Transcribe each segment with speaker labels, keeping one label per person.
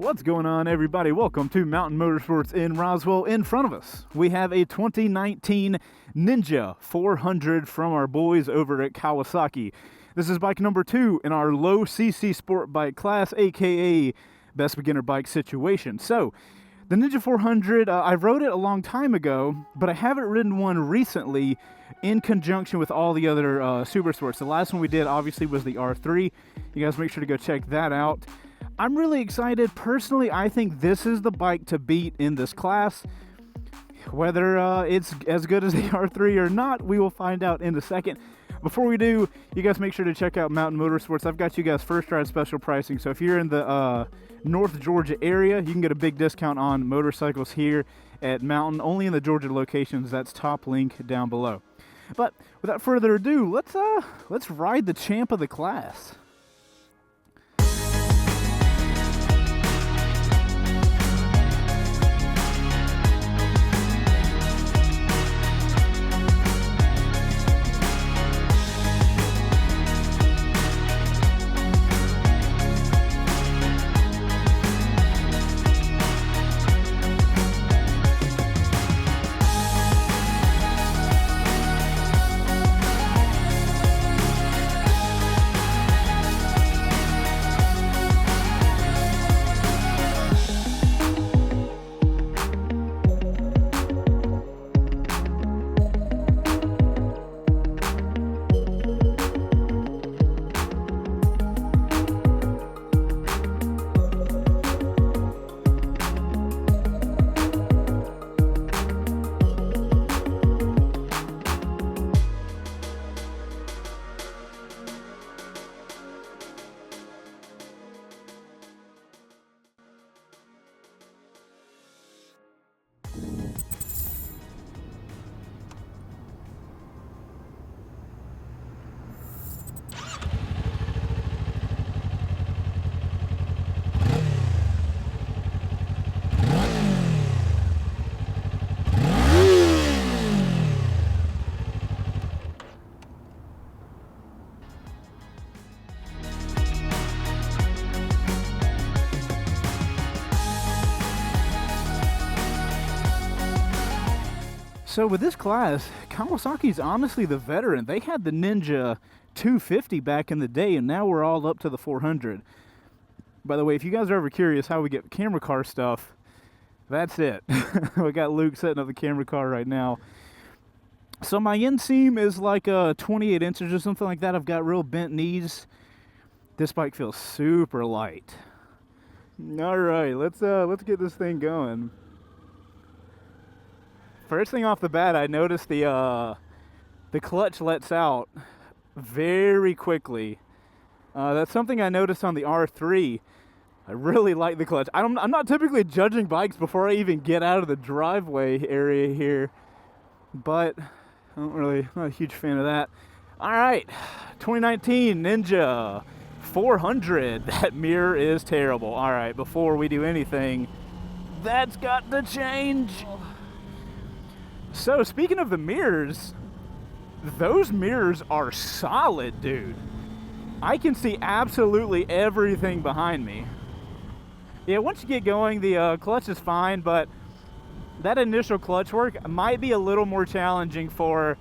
Speaker 1: What's going on, everybody? Welcome to Mountain Motorsports in Roswell. In front of us, we have a 2019 Ninja 400 from our boys over at Kawasaki. This is bike number 2 in our low CC sport bike class, aka best beginner bike situation. So, the Ninja 400, I rode it a long time ago, but I haven't ridden one recently in conjunction with all the other super sports. The last one we did, obviously, was the R3. You guys make sure to go check that out. I'm really excited. Personally, I think this is the bike to beat in this class. Whether it's as good as the R3 or not, we will find out in a second. Before we do, you guys make sure to check out Mountain Motorsports. I've got you guys first ride special pricing. So if you're in the North Georgia area, you can get a big discount on motorcycles here at Mountain. Only in the Georgia locations. That's top link down below. But without further ado, let's ride the champ of the class. So with this class, Kawasaki's honestly the veteran. They had the Ninja 250 back in the day, and now we're all up to the 400. By the way, if you guys are ever curious how we get camera car stuff, that's it. We got Luke setting up the camera car right now. So my inseam is like 28 inches or something like that. I've got real bent knees. This bike feels super light. All right, let's get this thing going. First thing off the bat, I noticed the clutch lets out very quickly. That's something I noticed on the R3. I really like the clutch. I'm not typically judging bikes before I even get out of the driveway area here, but I'm not a huge fan of that. All right, 2019 Ninja 400. That mirror is terrible. All right, before we do anything, that's got to change. So, speaking of the mirrors, those mirrors are solid, dude. I can see absolutely everything behind me. Yeah, once you get going, the clutch is fine, but that initial clutch work might be a little more challenging for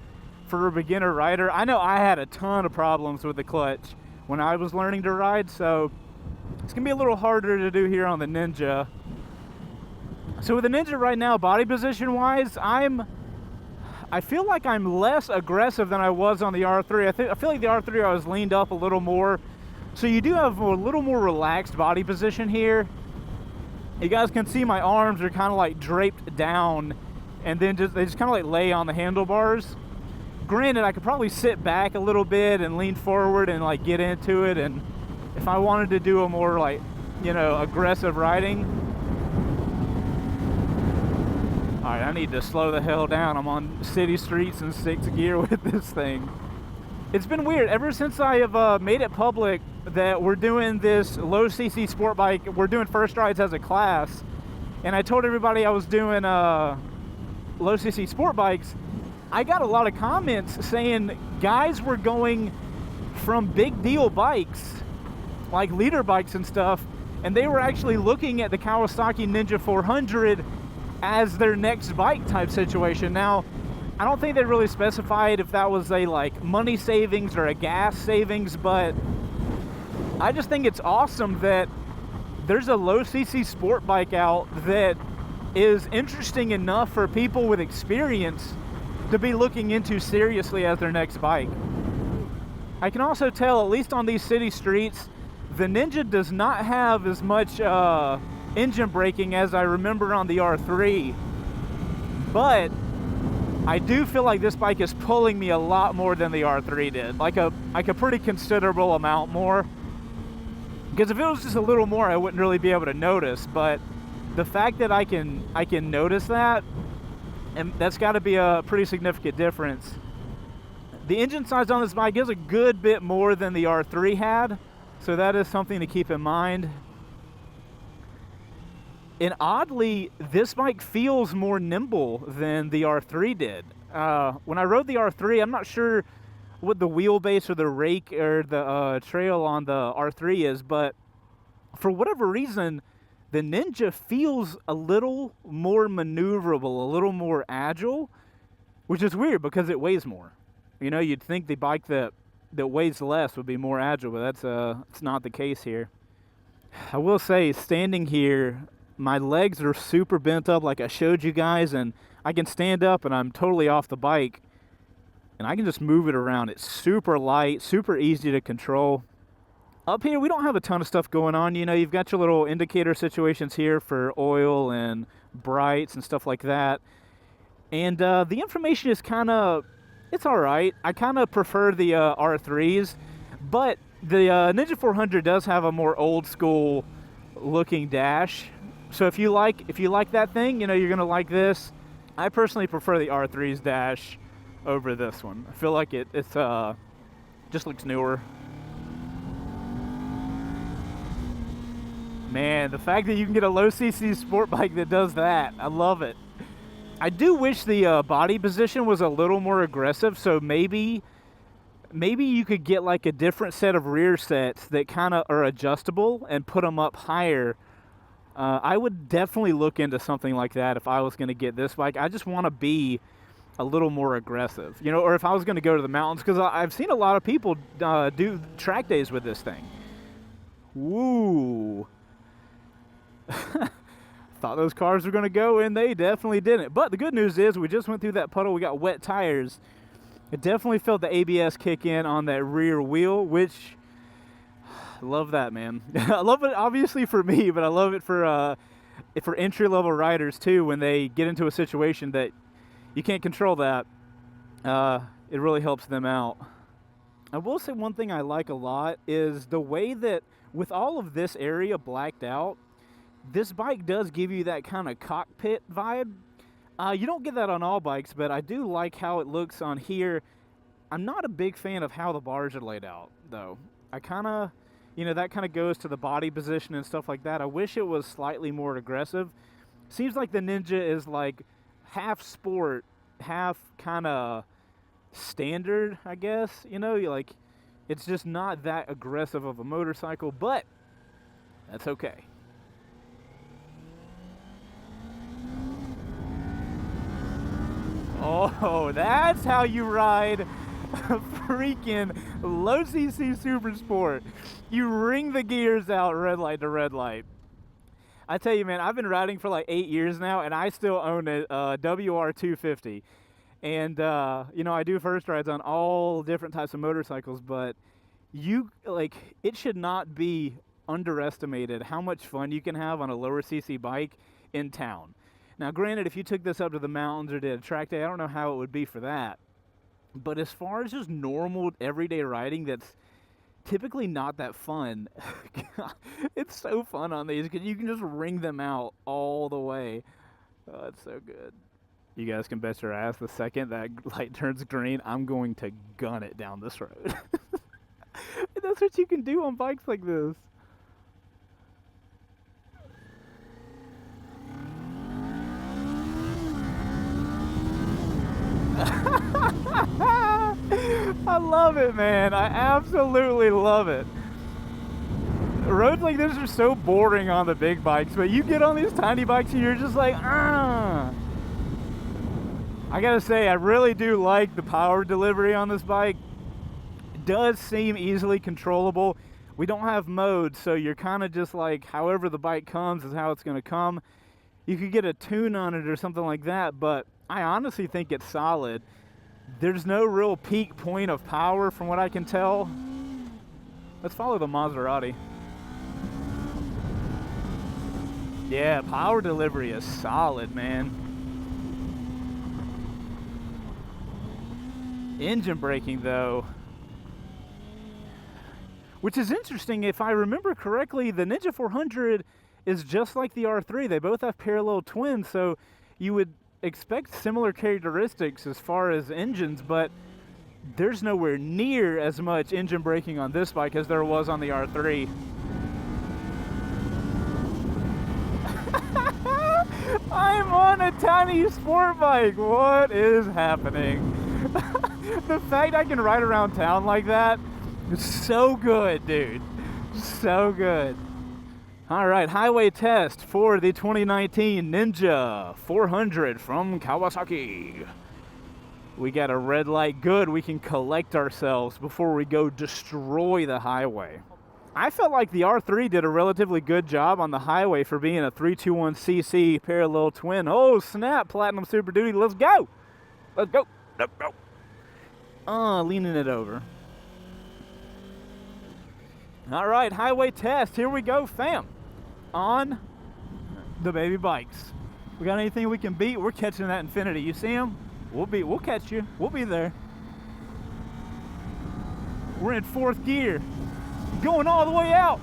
Speaker 1: a beginner rider. I know I had a ton of problems with the clutch when I was learning to ride, so it's going to be a little harder to do here on the Ninja. So with the Ninja right now, body position-wise, I feel like I'm less aggressive than I was on the R3. I feel like the R3 I was leaned up a little more. So you do have a little more relaxed body position here. You guys can see my arms are kind of like draped down, and then they just kind of like lay on the handlebars. Granted, I could probably sit back a little bit and lean forward and like get into it, and if I wanted to do a more like, aggressive riding. Alright, I need to slow the hell down. I'm on city streets in 6th gear with this thing. It's been weird. Ever since I have made it public that we're doing this low CC sport bike, we're doing first rides as a class, and I told everybody I was doing low CC sport bikes, I got a lot of comments saying guys were going from big deal bikes, like leader bikes and stuff, and they were actually looking at the Kawasaki Ninja 400 as their next bike type situation. Now, I don't think they really specified if that was a like money savings or a gas savings, but I just think it's awesome that there's a low CC sport bike out that is interesting enough for people with experience to be looking into seriously as their next bike. I can also tell, at least on these city streets, the Ninja does not have as much engine braking as I remember on the R3, but I do feel like this bike is pulling me a lot more than the R3 did, like a pretty considerable amount more. Because if it was just a little more, I wouldn't really be able to notice, but the fact that I can notice that, and that's got to be a pretty significant difference. The engine size on this bike is a good bit more than the R3 had, so that is something to keep in mind. And oddly, this bike feels more nimble than the R3 did. When I rode the R3, I'm not sure what the wheelbase or the rake or the trail on the R3 is, but for whatever reason, the Ninja feels a little more maneuverable, a little more agile, which is weird because it weighs more. You know, you'd think the bike that weighs less would be more agile, but it's not the case here. I will say, standing here, my legs are super bent up like I showed you guys, and I can stand up and I'm totally off the bike, and I can just move it around. It's super light, super easy to control. Up here, we don't have a ton of stuff going on. You know, you've got your little indicator situations here for oil and brights and stuff like that. And the information is kind of, it's all right. I kind of prefer the R3s, but the Ninja 400 does have a more old school looking dash. So if you like that thing, you know, you're gonna like this. I personally prefer the R3's dash over this one. I feel like it's just looks newer. Man, the fact that you can get a low CC sport bike that does that, I love it. I do wish the body position was a little more aggressive, so maybe you could get like a different set of rear sets that kind of are adjustable and put them up higher. I would definitely look into something like that if I was going to get this bike. I just want to be a little more aggressive, you know, or if I was going to go to the mountains, because I've seen a lot of people do track days with this thing. Woo. Thought those cars were going to go, and they definitely didn't. But the good news is we just went through that puddle. We got wet tires. It definitely felt the ABS kick in on that rear wheel, which I love that, man. I love it obviously for me, but I love it for entry-level riders too. When they get into a situation that you can't control that, it really helps them out. I will say one thing I like a lot is the way that with all of this area blacked out, this bike does give you that kind of cockpit vibe. You don't get that on all bikes, but I do like how it looks on here. I'm not a big fan of how the bars are laid out, though. I kind of, you know, that kind of goes to the body position and stuff like that. I wish it was slightly more aggressive. Seems like the Ninja is like half sport, half kind of standard, I guess. You know, like it's just not that aggressive of a motorcycle, but that's okay. Oh, that's how you ride a freaking low CC Super Sport. You ring the gears out red light to red light. I tell you, man, I've been riding for like 8 years now, and I still own a WR250. And, you know, I do first rides on all different types of motorcycles, but it should not be underestimated how much fun you can have on a lower CC bike in town. Now, granted, if you took this up to the mountains or did a track day, I don't know how it would be for that. But as far as just normal, everyday riding that's typically not that fun, it's so fun on these because you can just ring them out all the way. Oh, it's so good. You guys can bet your ass the second that light turns green, I'm going to gun it down this road. That's what you can do on bikes like this. I love it, man. I absolutely love it. roads like this are so boring on the big bikes, but you get on these tiny bikes and you're just like, ah. I gotta say, I really do like the power delivery on this bike. It does seem easily controllable. We don't have modes, so you're kind of just like, however the bike comes is how it's gonna come. You could get a tune on it or something like that, but I honestly think it's solid. There's no real peak point of power from what I can tell. Let's follow the Maserati. Yeah, power delivery is solid, man. Engine braking, though, which is interesting. If I remember correctly, the Ninja 400 is just like the R3. They both have parallel twins, so you would expect similar characteristics as far as engines, but there's nowhere near as much engine braking on this bike as there was on the R3. I'm on a tiny sport bike. What is happening? The fact I can ride around town like that is so good, dude. So good. All right, highway test for the 2019 Ninja 400 from Kawasaki. We got a red light. Good, we can collect ourselves before we go destroy the highway. I felt like the R3 did a relatively good job on the highway for being a 321cc parallel twin. Oh, snap, Platinum Super Duty, let's go. Let's go, let's go. Leaning it over. All right, highway test, here we go, fam. On the baby bikes. We got anything we can beat? We're catching that Infinity. You see him? We'll catch you. We'll be there. We're in fourth gear. Going all the way out.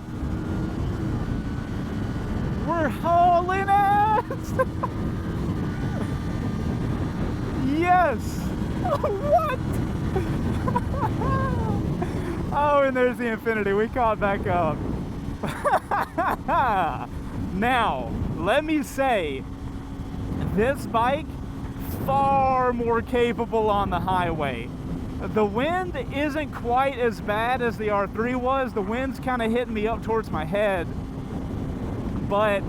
Speaker 1: We're hauling ass. Yes. What? Oh, and there's the Infinity. We caught back up. Now, let me say, this bike, far more capable on the highway. The wind isn't quite as bad as the R3 was. The wind's kind of hitting me up towards my head. But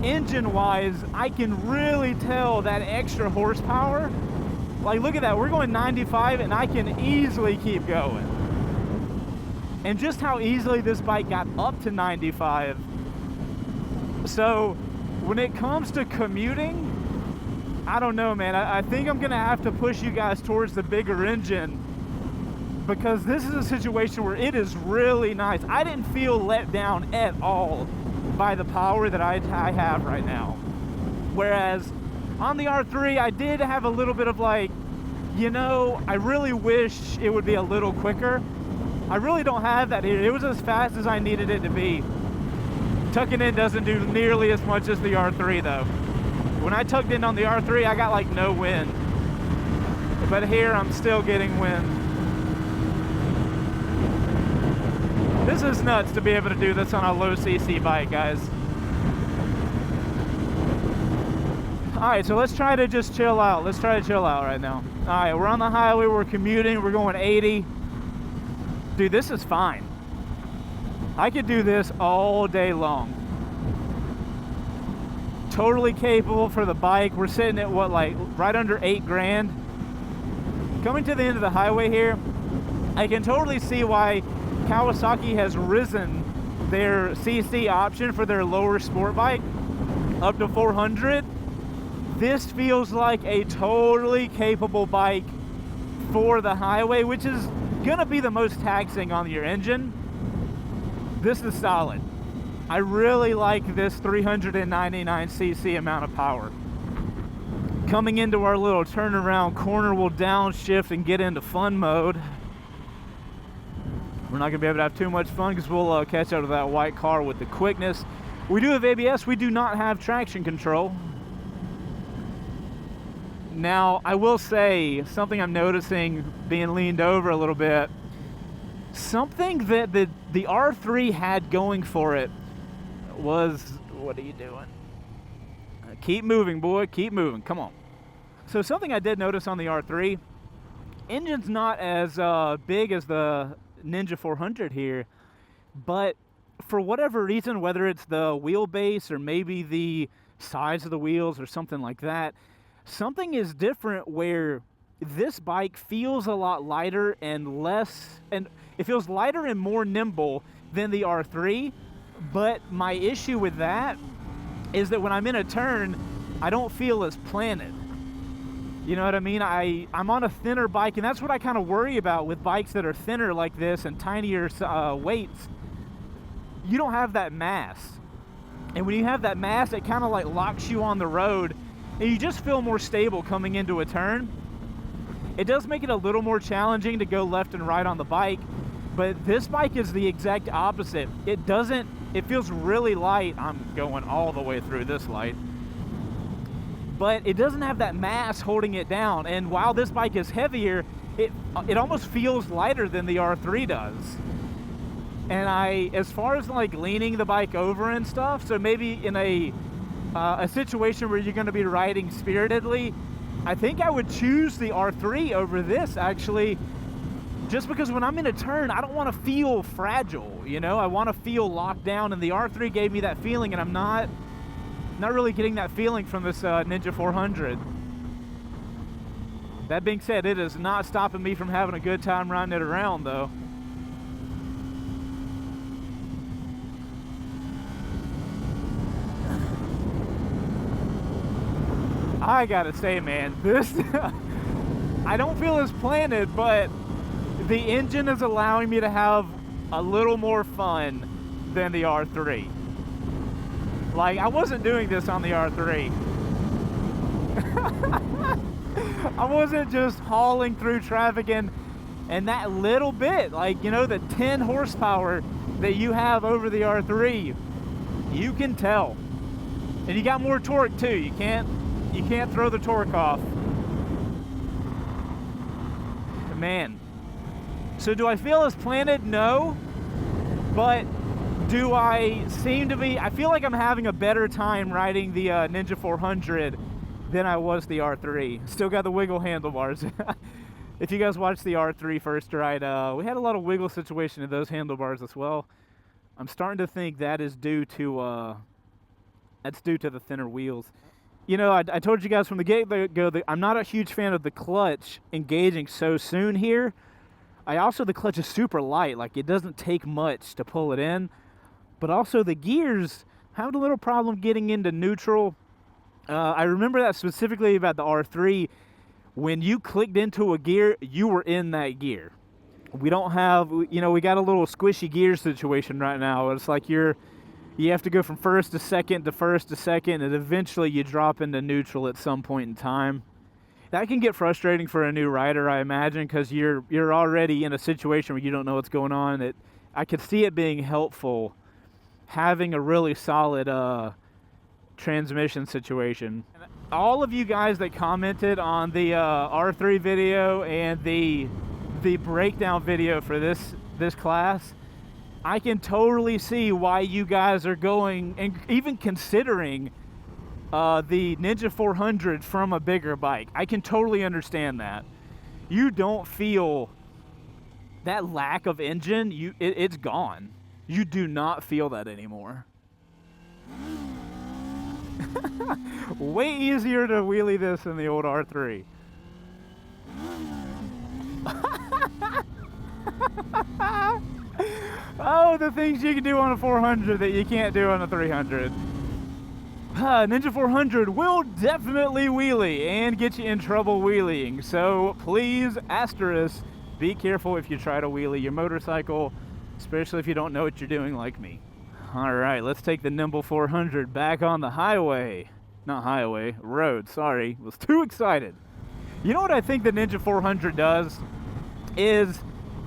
Speaker 1: engine-wise, I can really tell that extra horsepower. Like, look at that. We're going 95, and I can easily keep going. And just how easily this bike got up to 95. So, when it comes to commuting, I don't know, man. I think I'm going to have to push you guys towards the bigger engine, because this is a situation where it is really nice. I didn't feel let down at all by the power that I have right now. Whereas on the R3, I did have a little bit of like, you know, I really wish it would be a little quicker. I really don't have that here. It was as fast as I needed it to be. Tucking in doesn't do nearly as much as the R3 though. When I tucked in on the R3, I got like no wind. But here I'm still getting wind. This is nuts to be able to do this on a low CC bike, guys. Alright, so let's try to just chill out. Let's try to chill out right now. Alright, we're on the highway, we're commuting, we're going 80. Dude, this is fine. I could do this all day long. Totally capable for the bike. We're sitting at what, like right under 8 grand. Coming to the end of the highway here, I can totally see why Kawasaki has risen their CC option for their lower sport bike up to 400. This feels like a totally capable bike for the highway, which is gonna be the most taxing on your engine. This is solid. I really like this 399cc amount of power. Coming into our little turnaround corner, we'll downshift and get into fun mode. We're not gonna be able to have too much fun because we'll catch up to that white car with the quickness. We do have ABS, we do not have traction control. Now, I will say, something I'm noticing being leaned over a little bit, something that the R3 had going for it was, what are you doing? Keep moving, boy, keep moving, come on. So something I did notice on the R3, engine's not as big as the Ninja 400 here, but for whatever reason, whether it's the wheelbase or maybe the size of the wheels or something like that, something is different where this bike feels a lot lighter and less, and it feels lighter and more nimble than the R3. But my issue with that is that when I'm in a turn, I don't feel as planted. You know what I mean? I'm on a thinner bike, and that's what I kind of worry about with bikes that are thinner like this and tinier weights. You don't have that mass. And when you have that mass, it kind of like locks you on the road, and you just feel more stable coming into a turn. It does make it a little more challenging to go left and right on the bike, but this bike is the exact opposite. It feels really light. I'm going all the way through this light. But it doesn't have that mass holding it down. And while this bike is heavier, it almost feels lighter than the R3 does. And as far as like leaning the bike over and stuff, so maybe in a situation where you're going to be riding spiritedly, I think I would choose the R3 over this, actually, just because when I'm in a turn, I don't want to feel fragile, you know? I want to feel locked down, and the R3 gave me that feeling, and I'm not really getting that feeling from this Ninja 400. That being said, it is not stopping me from having a good time riding it around, though. I gotta say, man, this I don't feel as planted, but the engine is allowing me to have a little more fun than the R3. Like, I wasn't doing this on the R3. I wasn't just hauling through traffic, and that little bit, like, you know, the 10 horsepower that you have over the R3, you can tell. And you got more torque too. You can't throw the torque off. Man. So do I feel as planted? No. But do I seem to be... I feel like I'm having a better time riding the Ninja 400 than I was the R3. Still got the wiggle handlebars. If you guys watched the R3 first ride, we had a lot of wiggle situation in those handlebars as well. I'm starting to think that is due to the thinner wheels. You know, I told you guys from the get-go that I'm not a huge fan of the clutch engaging so soon here. The clutch is super light. Like, it doesn't take much to pull it in. But also the gears, having a little problem getting into neutral. I remember that specifically about the R3. When you clicked into a gear, you were in that gear. We don't have, you know, we got a little squishy gear situation right now. It's like you have to go from first to second to first to second, and eventually you drop into neutral at some point in time. That can get frustrating for a new rider, I imagine, because you're already in a situation where you don't know what's going on. I could see it being helpful having a really solid transmission situation. All of you guys that commented on the R3 video and the breakdown video for this class, I can totally see why you guys are going and even considering the Ninja 400 from a bigger bike. I can totally understand that. You don't feel that lack of engine. It's gone. You do not feel that anymore. Way easier to wheelie this than the old R3. Oh, the things you can do on a 400 that you can't do on a 300. Ninja 400 will definitely wheelie and get you in trouble wheeling. So please, asterisk, be careful if you try to wheelie your motorcycle, especially if you don't know what you're doing like me. All right, let's take the Nimble 400 back on the highway. Not highway, road, sorry. Was too excited. You know what I think the Ninja 400 does? Is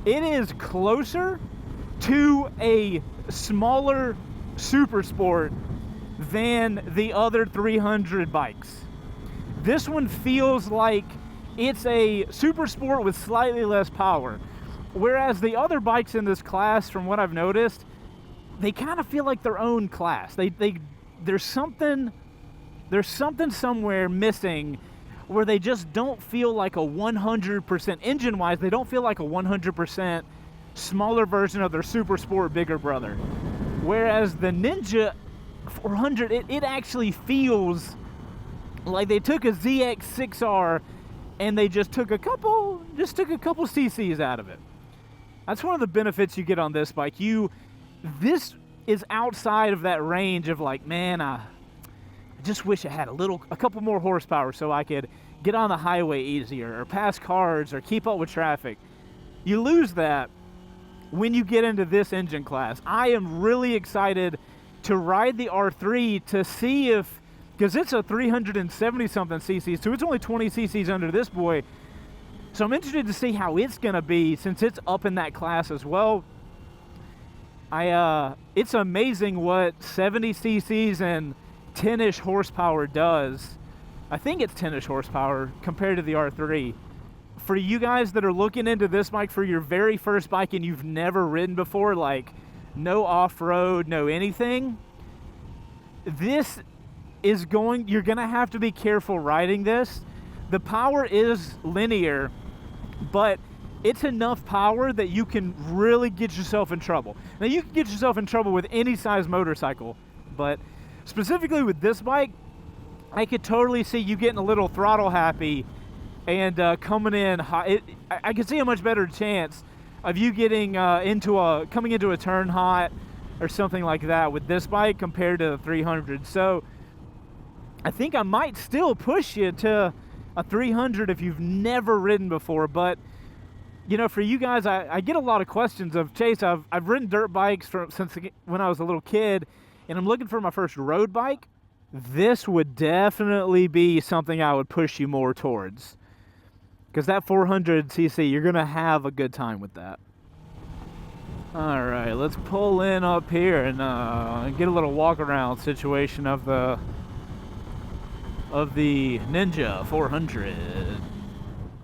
Speaker 1: it is closer to a smaller super sport than the other 300 bikes. This one feels like it's a super sport with slightly less power. Whereas the other bikes in this class, from what I've noticed, they kind of feel like their own class. There's something somewhere missing where they just don't feel like a 100%, engine-wise, they don't feel like a 100% smaller version of their super sport bigger brother. Whereas the Ninja 400, it actually feels like they took a ZX6R and they just took a couple cc's out of it. That's one of the benefits you get on this bike. This is outside of that range of like, man, I just wish I had a couple more horsepower so I could get on the highway easier or pass cars or keep up with traffic. You lose that when you get into this engine class. I am really excited to ride the R3 to see if, because it's a 370 something cc, so it's only 20 cc's under this boy. So I'm interested to see how it's gonna be since it's up in that class as well. It's amazing what 70 cc's and 10-ish horsepower does. I think it's 10-ish horsepower compared to the R3. For you guys that are looking into this bike for your very first bike and you've never ridden before, like no off-road, no anything, you're gonna have to be careful riding this. The power is linear, but it's enough power that you can really get yourself in trouble. Now, you can get yourself in trouble with any size motorcycle, but specifically with this bike, I could totally see you getting a little throttle happy and coming in hot. I could see a much better chance of you getting coming into a turn hot or something like that with this bike compared to the 300. So I think I might still push you to a 300 if you've never ridden before. But you know, for you guys, I get a lot of questions of, Chase, I've ridden dirt bikes since when I was a little kid, and I'm looking for my first road bike. This would definitely be something I would push you more towards, because that 400cc, you're gonna have a good time with that. All right, let's pull in up here and get a little walk around situation of the Ninja 400.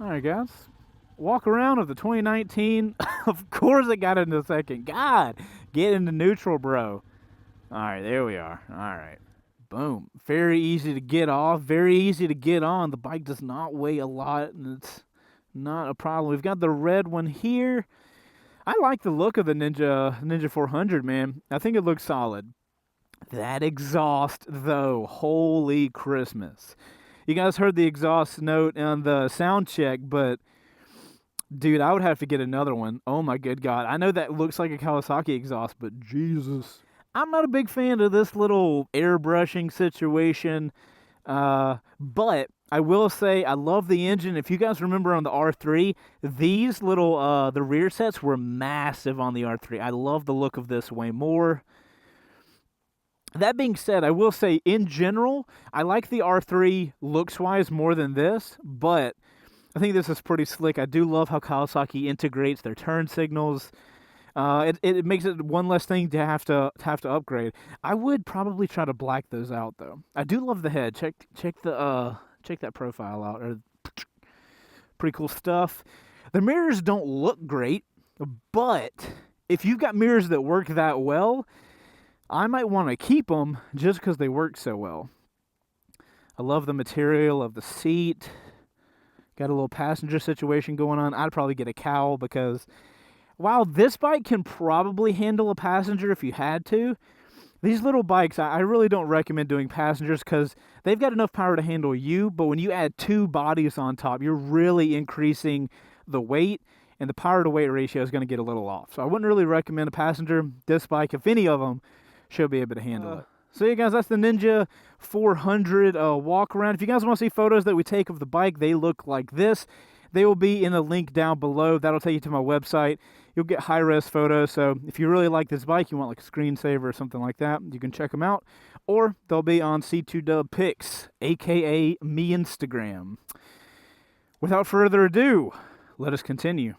Speaker 1: All right, guys. Walk around of the 2019. Of course it got into second. God, get into neutral, bro. All right, there we are. All right. Boom. Very easy to get off. Very easy to get on. The bike does not weigh a lot, and it's not a problem. We've got the red one here. I like the look of the Ninja 400, man. I think it looks solid. That exhaust, though, holy Christmas. You guys heard the exhaust note on the sound check, but dude, I would have to get another one. Oh my good God. I know that looks like a Kawasaki exhaust, but Jesus. I'm not a big fan of this little airbrushing situation, but I will say I love the engine. If you guys remember on the R3, these little, the rear sets were massive on the R3. I love the look of this way more. That being said, I will say in general, I like the R3 looks-wise more than this, but I think this is pretty slick. I do love how Kawasaki integrates their turn signals. It makes it one less thing to have to upgrade. I would probably try to black those out though. I do love the head. Check that profile out. Pretty cool stuff. The mirrors don't look great, but if you've got mirrors that work that well, I might want to keep them just because they work so well. I love the material of the seat. Got a little passenger situation going on. I'd probably get a cowl because while this bike can probably handle a passenger if you had to, these little bikes, I really don't recommend doing passengers because they've got enough power to handle you, but when you add two bodies on top, you're really increasing the weight, and the power to weight ratio is going to get a little off. So I wouldn't really recommend a passenger. This bike, if any of them, should be able to handle it. So yeah, guys, that's the Ninja 400 walk around. If you guys want to see photos that we take of the bike, they look like this. They will be in the link down below. That'll take you to my website. You'll get high-res photos. So if you really like this bike, you want like a screensaver or something like that, you can check them out. Or they'll be on C2Dub Pics, a.k.a. me Instagram. Without further ado, let us continue.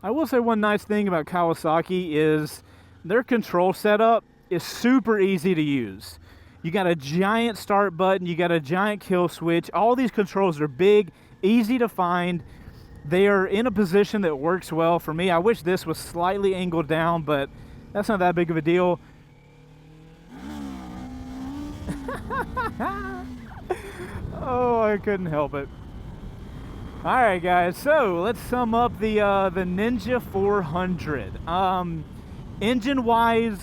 Speaker 1: I will say one nice thing about Kawasaki is their control setup is super easy to use. You got a giant start button, you got a giant kill switch. All these controls are big, easy to find. They are in a position that works well for me. I wish this was slightly angled down, but that's not that big of a deal. Oh, I couldn't help it. All right, guys, so let's sum up the Ninja 400. Engine-wise,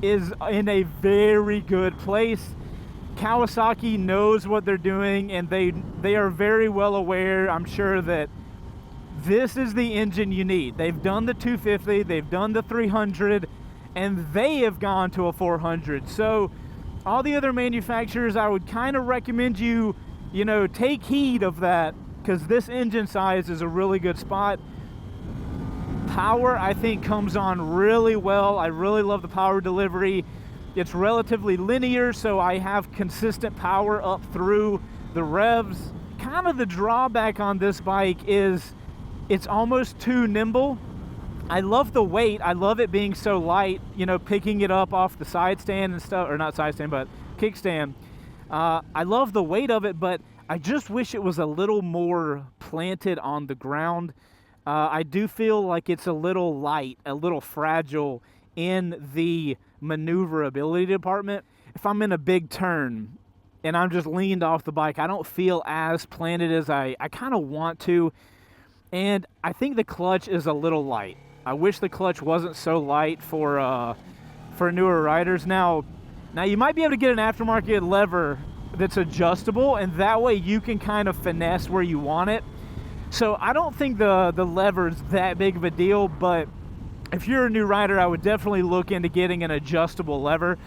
Speaker 1: is in a very good place. Kawasaki knows what they're doing, and they are very well aware, I'm sure, that this is the engine you need. They've done the 250, they've done the 300, and they have gone to a 400. So all the other manufacturers, I would kind of recommend you know, take heed of that, because this engine size is a really good spot. Power, I think, comes on really well. I really love the power delivery. It's relatively linear, so I have consistent power up through the revs. Kind of the drawback on this bike is it's almost too nimble. I love the weight. I love it being so light, you know, picking it up off the side stand and stuff, or not side stand, but kickstand. I love the weight of it, but I just wish it was a little more planted on the ground. I do feel like it's a little light, a little fragile in the maneuverability department. If I'm in a big turn and I'm just leaned off the bike, I don't feel as planted as I kind of want to. And I think the clutch is a little light. I wish the clutch wasn't so light for newer riders. Now you might be able to get an aftermarket lever that's adjustable, and that way you can kind of finesse where you want it. So I don't think the lever's that big of a deal, but if you're a new rider, I would definitely look into getting an adjustable lever,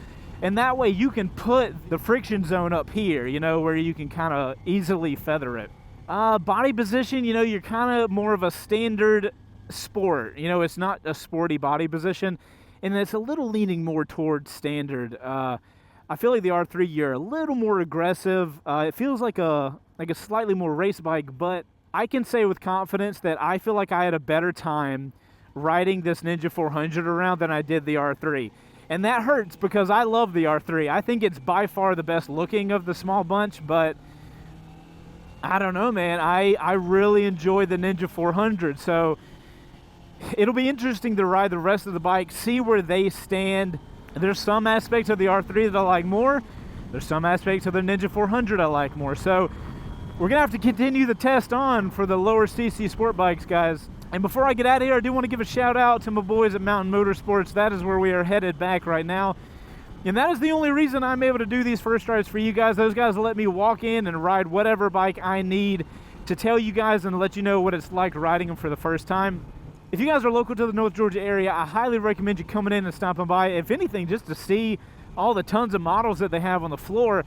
Speaker 1: and that way you can put the friction zone up here, you know, where you can kind of easily feather it. Body position, you know, you're kind of more of a standard sport. You know, it's not a sporty body position, and it's a little leaning more towards standard. I feel like the R3, you're a little more aggressive. It feels like a slightly more race bike, but I can say with confidence that I feel like I had a better time riding this Ninja 400 around than I did the R3. And that hurts because I love the R3. I think it's by far the best looking of the small bunch, but I don't know, man. I really enjoy the Ninja 400, so it'll be interesting to ride the rest of the bike, see where they stand. There's some aspects of the R3 that I like more. There's some aspects of the Ninja 400 I like more. So we're gonna have to continue the test on for the lower CC sport bikes, guys. And before I get out of here, I do want to give a shout out to my boys at Mountain Motorsports. That is where we are headed back right now. And that is the only reason I'm able to do these first rides for you guys. Those guys will let me walk in and ride whatever bike I need to tell you guys and let you know what it's like riding them for the first time. If you guys are local to the North Georgia area, I highly recommend you coming in and stopping by, if anything, just to see all the tons of models that they have on the floor.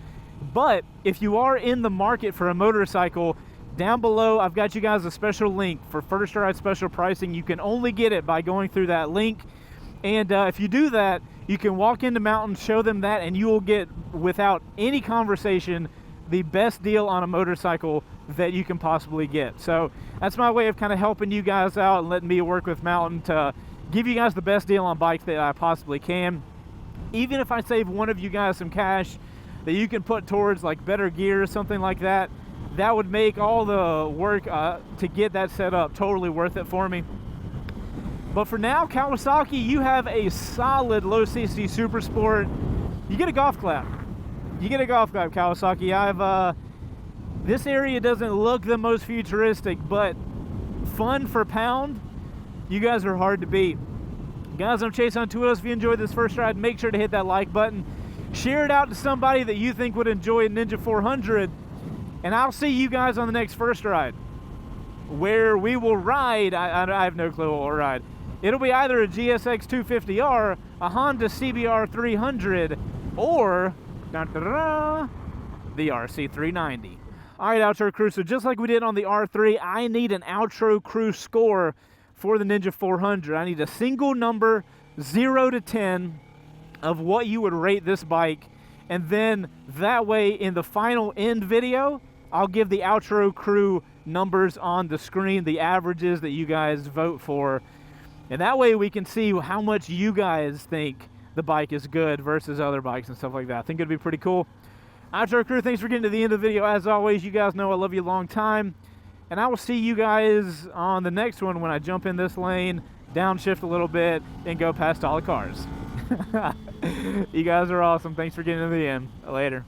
Speaker 1: But if you are in the market for a motorcycle, down below I've got you guys a special link for first ride special pricing. You can only get it by going through that link, and if you do that, you can walk into Mountain, show them that, and you will get, without any conversation, the best deal on a motorcycle that you can possibly get. So that's my way of kind of helping you guys out and letting me work with Mountain to give you guys the best deal on bikes that I possibly can. Even if I save one of you guys some cash that you can put towards like better gear or something like that, that would make all the work to get that set up totally worth it for me. But for now, Kawasaki, you have a solid low CC Super Sport. You get a golf clap. You get a golf clap, Kawasaki. This area doesn't look the most futuristic, but fun for pound, you guys are hard to beat. Guys, I'm Chaseontwowheels. If you enjoyed this first ride, make sure to hit that like button. Share it out to somebody that you think would enjoy a Ninja 400. And I'll see you guys on the next first ride, where we will ride, I have no clue what we'll ride. It'll be either a GSX 250R, a Honda CBR 300, or the RC 390. All right, outro crew, so just like we did on the R3, I need an outro crew score for the Ninja 400. I need a single number, 0 to 10, of what you would rate this bike. And then that way in the final end video, I'll give the outro crew numbers on the screen, the averages that you guys vote for. And that way we can see how much you guys think the bike is good versus other bikes and stuff like that. I think it'd be pretty cool. Outro crew, thanks for getting to the end of the video. As always, you guys know I love you a long time. And I will see you guys on the next one when I jump in this lane, downshift a little bit, and go past all the cars. You guys are awesome. Thanks for getting to the end. Later.